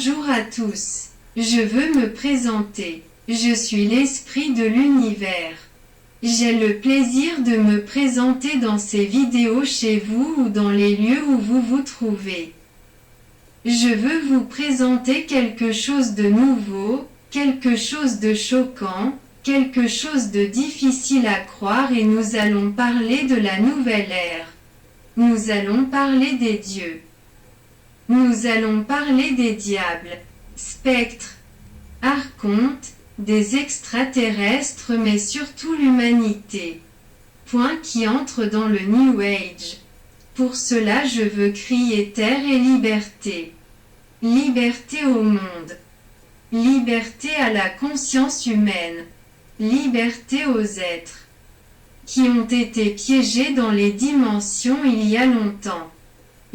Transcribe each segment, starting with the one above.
Bonjour à tous. Je veux me présenter. Je suis l'esprit de l'univers. J'ai le plaisir de me présenter dans ces vidéos chez vous ou dans les lieux où vous vous trouvez. Je veux vous présenter quelque chose de nouveau, quelque chose de choquant, quelque chose de difficile à croire et nous allons parler de la nouvelle ère. Nous allons parler des dieux. Nous allons parler des diables, spectres, archontes, des extraterrestres mais surtout l'humanité. Point qui entre dans le New Age. Pour cela je veux crier terre et liberté. Liberté au monde. Liberté à la conscience humaine. Liberté aux êtres qui ont été piégés dans les dimensions il y a longtemps.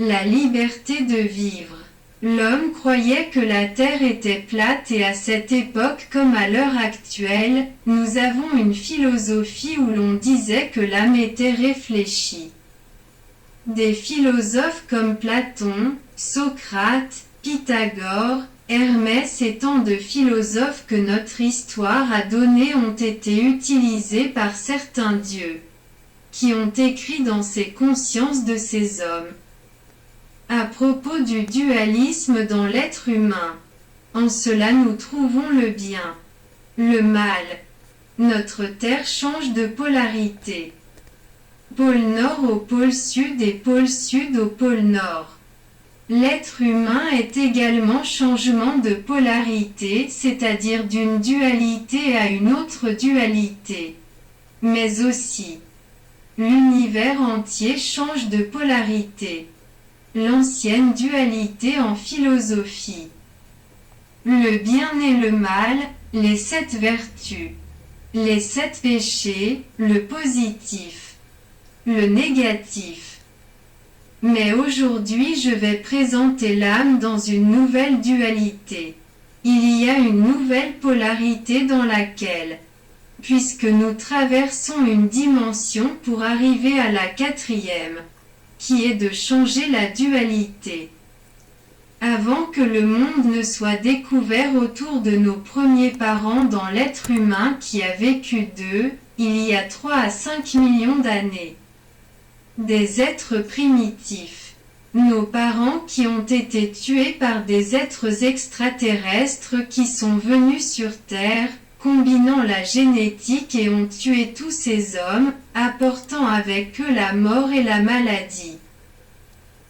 La liberté de vivre. L'homme croyait que la Terre était plate et à cette époque comme à l'heure actuelle, nous avons une philosophie où l'on disait que l'âme était réfléchie. Des philosophes comme Platon, Socrate, Pythagore, Hermès et tant de philosophes que notre histoire a donnés ont été utilisés par certains dieux, qui ont écrit dans ces consciences de ces hommes. À propos du dualisme dans l'être humain. En cela nous trouvons le bien, le mal. Notre Terre change de polarité. Pôle Nord au pôle Sud et pôle Sud au pôle Nord. L'être humain est également changement de polarité, c'est-à-dire d'une dualité à une autre dualité. Mais aussi, l'univers entier change de polarité. L'ancienne dualité en philosophie. Le bien et le mal, les 7 vertus. Les 7 péchés, le positif. Le négatif. Mais aujourd'hui je vais présenter l'âme dans une nouvelle dualité. Il y a une nouvelle polarité dans laquelle, puisque nous traversons une dimension pour arriver à la 4e, qui est de changer la dualité. Avant que le monde ne soit découvert autour de nos premiers parents dans l'être humain qui a vécu il y a 3 à 5 millions d'années. Des êtres primitifs. Nos parents qui ont été tués par des êtres extraterrestres qui sont venus sur Terre, combinant la génétique et ont tué tous ces hommes, apportant avec eux la mort et la maladie.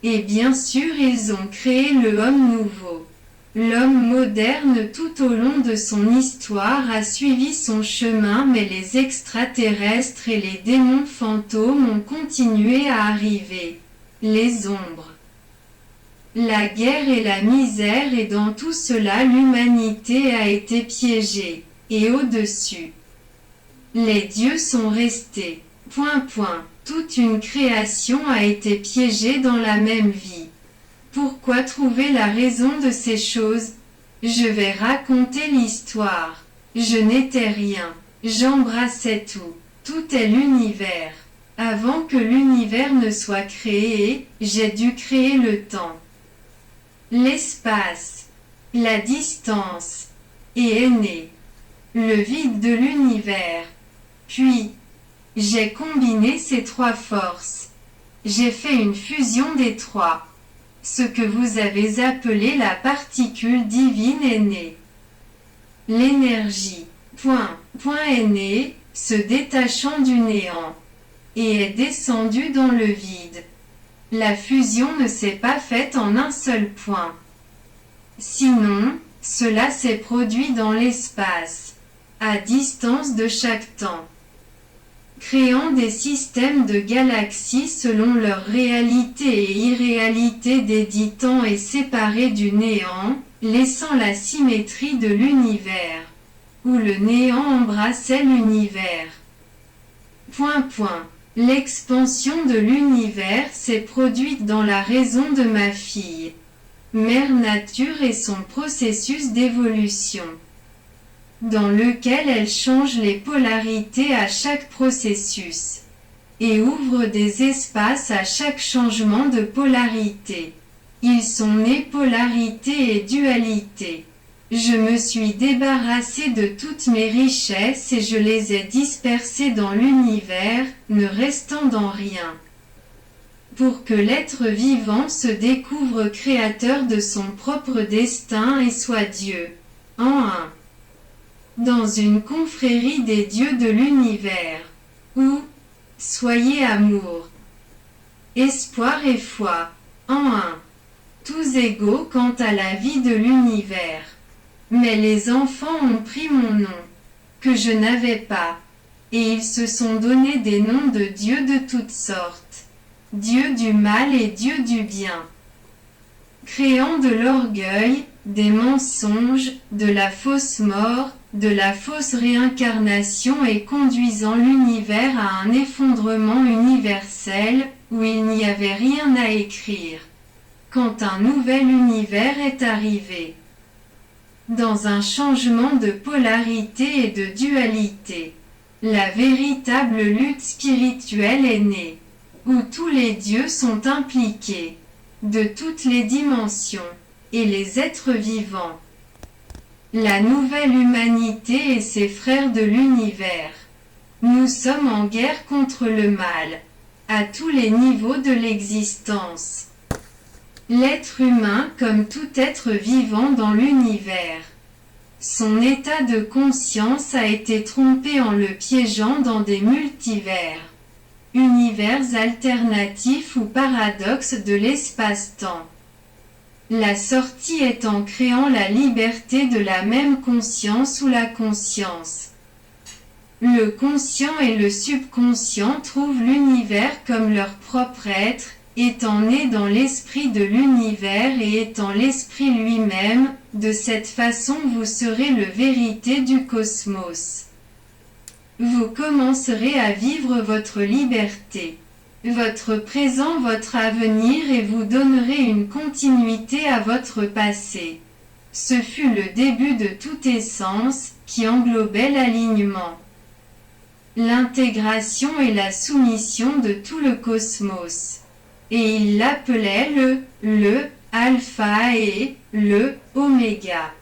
Et bien sûr ils ont créé le homme nouveau. L'homme moderne tout au long de son histoire a suivi son chemin mais les extraterrestres et les démons fantômes ont continué à arriver. Les ombres. La guerre et la misère et dans tout cela l'humanité a été piégée. Et au-dessus. Les dieux sont restés. Toute une création a été piégée dans la même vie. Pourquoi trouver la raison de ces choses? Je vais raconter l'histoire. Je n'étais rien. J'embrassais tout. Tout est l'univers. Avant que l'univers ne soit créé, j'ai dû créer le temps. L'espace. La distance. Et est né. Le vide de l'univers. Puis, j'ai combiné ces 3 forces. J'ai fait une fusion des 3. Ce que vous avez appelé la particule divine est née. L'énergie, est née, se détachant du néant, et est descendue dans le vide. La fusion ne s'est pas faite en un seul point. Sinon, cela s'est produit dans l'espace, à distance de chaque temps, créant des systèmes de galaxies selon leur réalité et irréalité des 10 temps et séparés du néant, laissant la symétrie de l'univers, où le néant embrassait l'univers. L'expansion de l'univers s'est produite dans la raison de ma fille, Mère Nature et son processus d'évolution, dans lequel elle change les polarités à chaque processus, et ouvre des espaces à chaque changement de polarité. Ils sont nés polarité et dualité. Je me suis débarrassé de toutes mes richesses et je les ai dispersées dans l'univers, ne restant dans rien. Pour que l'être vivant se découvre créateur de son propre destin et soit Dieu. En un. Dans une confrérie des dieux de l'univers. Où soyez amour, espoir et foi. En un. Tous égaux quant à la vie de l'univers. Mais les enfants ont pris mon nom, que je n'avais pas, et ils se sont donné des noms de dieux de toutes sortes, Dieu du mal et Dieu du bien, créant de l'orgueil, des mensonges, de la fausse mort, de la fausse réincarnation et conduisant l'univers à un effondrement universel, où il n'y avait rien à écrire. Quand un nouvel univers est arrivé, dans un changement de polarité et de dualité, la véritable lutte spirituelle est née, où tous les dieux sont impliqués, de toutes les dimensions, et les êtres vivants. La nouvelle humanité et ses frères de l'univers. Nous sommes en guerre contre le mal, à tous les niveaux de l'existence. L'être humain comme tout être vivant dans l'univers. Son état de conscience a été trompé en le piégeant dans des multivers, univers alternatifs ou paradoxes de l'espace-temps. La sortie est en créant la liberté de la même conscience ou la conscience. Le conscient et le subconscient trouvent l'univers comme leur propre être, étant né dans l'esprit de l'univers et étant l'esprit lui-même, de cette façon vous serez le vérité du cosmos. Vous commencerez à vivre votre liberté, votre présent, votre avenir et vous donnerez une continuité à votre passé. Ce fut le début de toute essence, qui englobait l'alignement, l'intégration et la soumission de tout le cosmos. Et il l'appelait le alpha et le oméga.